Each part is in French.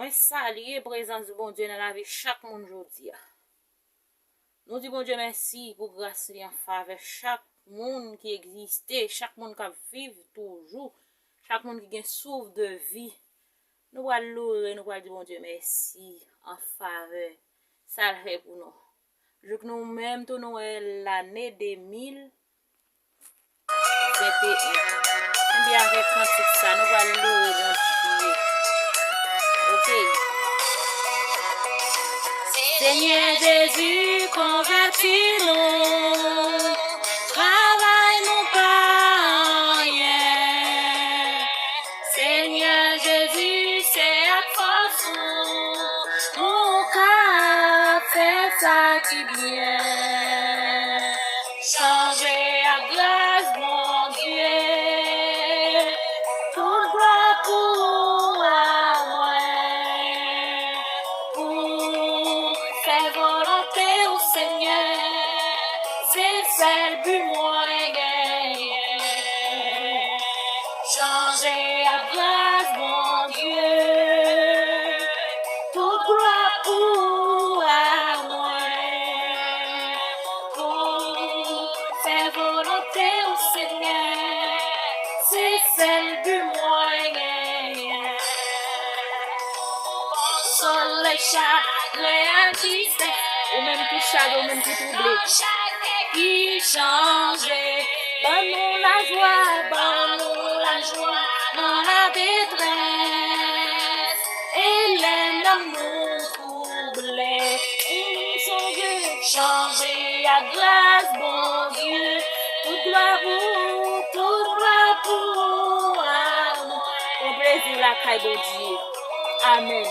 Moi, saluer présence du bon Dieu dans la vie chaque monde aujourd'hui. Nous disons bon Dieu merci pour grâce en faveur chaque monde qui existe, chaque monde qui vit toujours, chaque monde qui a souffle de vie. Nous allons louer, nous allons dire bon Dieu merci en faveur. Ça le fait pour nous. Je que nous même nous l'année 2021. Et bien avec cantique ça, nous allons louer dans Dieu. OK. Seigneur Jésus, convertis-nous, travaille-nous pas rien. Seigneur Jésus, c'est à force, nous qu'à faire ça qui vient. Changer à grâce, mon Dieu, toute gloire pour moi. Fais volonté au Seigneur, c'est celle du moyen. Changer à grâce, mon Dieu, toute gloire pour moi. Fais volonté au Seigneur, c'est celle du moyen. Soleil, chagrins distants, ou même tout chagrin, ou même tout oublié, qui change. Donne-nous la joie dans la détresse, et l'amour troublé, nous songe, changer à grâce, bon Dieu, toute gloire pour amour, au plaisir la caille de Dieu. Amen.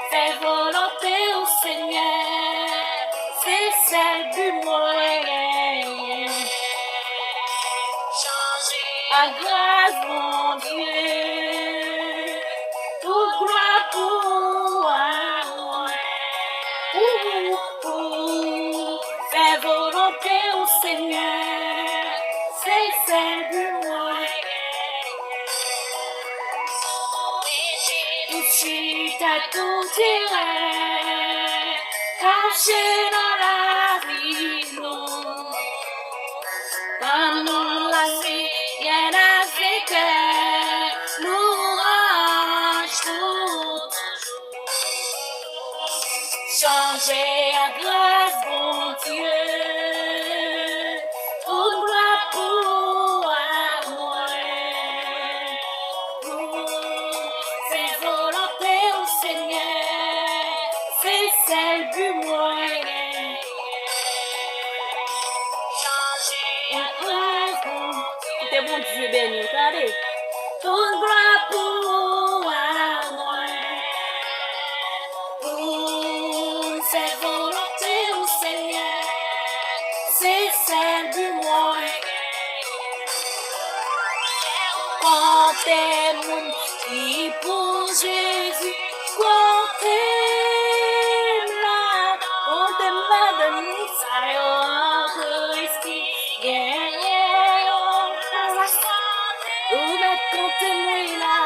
Fais volonté au Seigneur, c'est celle du moyen. À grâce, mon Dieu, toute gloire pour moi. Fais volonté au Seigneur, c'est celle du moyen. Ici, t'as tout tiré, caché dans la vie, non. Dans la vie, y'en a que nous range tout. Changer à grâce, bon Dieu, toute gloire pour moi. Fais volonté au Seigneur, c'est celle du moyen. C'était bon Dieu béni, regardez. Toute gloire pour moi. Fais volonté au Seigneur, c'est celle du moyen. Comptez mon qui pour Jésus, comptez-la de nous, ça y est, en Christ, ou mettre comptez-moi là.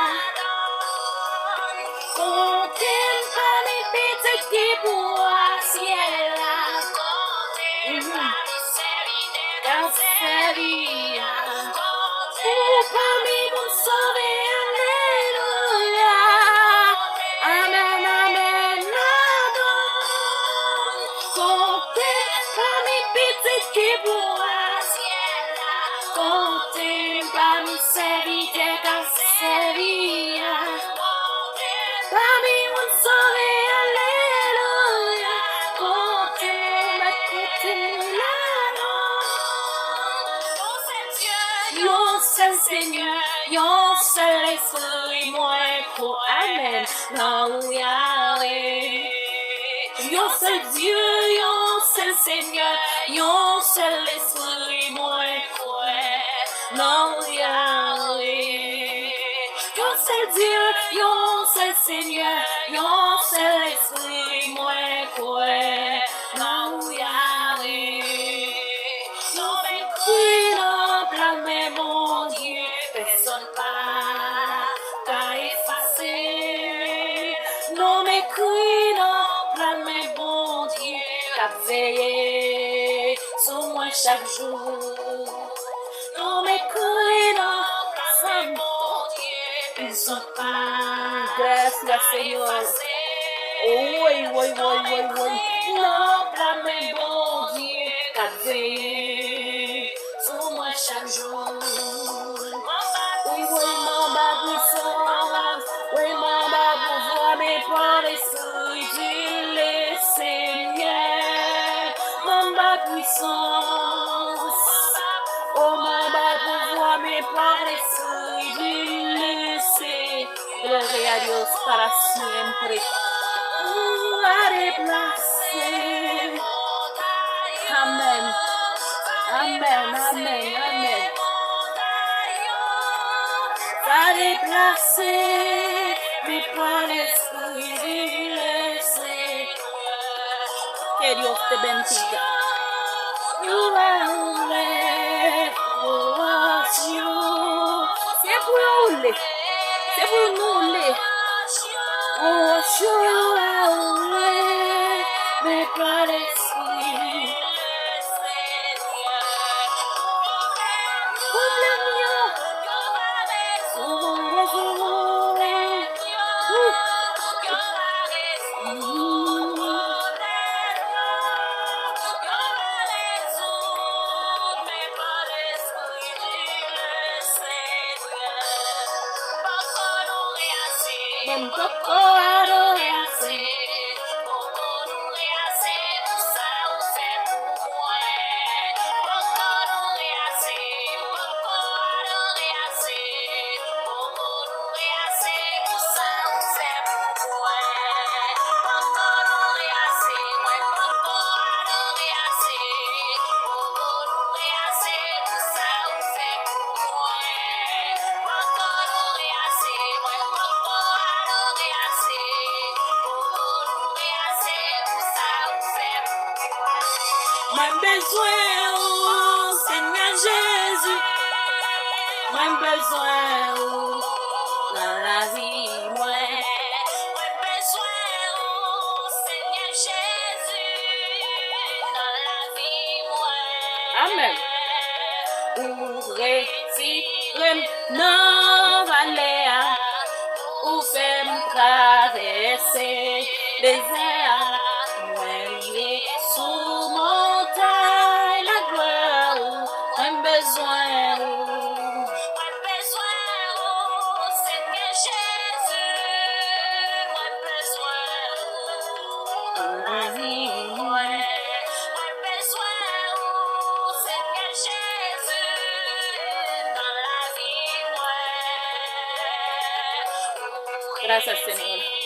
Comptez pas les petites qui pour ciel là. Dans sa vie, ou parmi mon sauvé, alléluia. Amen, amen, amen. Comptez pas mes petites qui pour ciel là. Comptez pas mes serviteurs dans sa vie. Parmi mon sauvé, alléluia. Comptez-moi là. Yon seul Seigneur, yon seul esprit, moi pour Amen. Non, Yahweh. Yon seul Dieu, yon seul Seigneur, yon seul esprit, moi pour non, Yahweh. Yon seul Dieu, yon seul Seigneur, yon seul esprit, moi pour non, Yahweh. Non, mais oui, non, blâmer mon Dieu, personne pas t'a effacé. Non, mais m'écris dans plein mes bon Dieu, qu'a veillé sur moi chaque jour. Non m'écris dans plein mes bon Dieu, ils sont pas. Gracias, Seigneur. Oh, oui, oui, oui, oui, oui. Non, plein mes bon Dieu, qu'a veillé sur moi chaque jour. Oui, oui, mon bas puissance. Oui, mon bas pouvoir, mais par l'esprit du Seigneur. Mon bas puissance. Oh, mon bas pouvoir, mais par l'esprit du Seigneur. Gloria a Dios para siempre. A déplacer. Amen. Amen, amen, amen. À déplacer, mais pas l'esprit du laisser. Que Dios te bendiga. You are c'est pour nous, c'est pour nous. Oh, you mais pas l'esprit. Un poco adoración. Moi besoin, oh, Seigneur Jésus. Moi besoin, oh, dans la vie, moi. Moi besoin, oh, Seigneur Jésus, dans la vie, moi. Amen. Ouvrez, tirez, non, valéa, ou faites traverser les airs. Sous montagne, la gloire, un besoin, Seigneur Jésus, un besoin, la vie, un besoin, Seigneur Jésus, dans la vie, Gracias, Señor.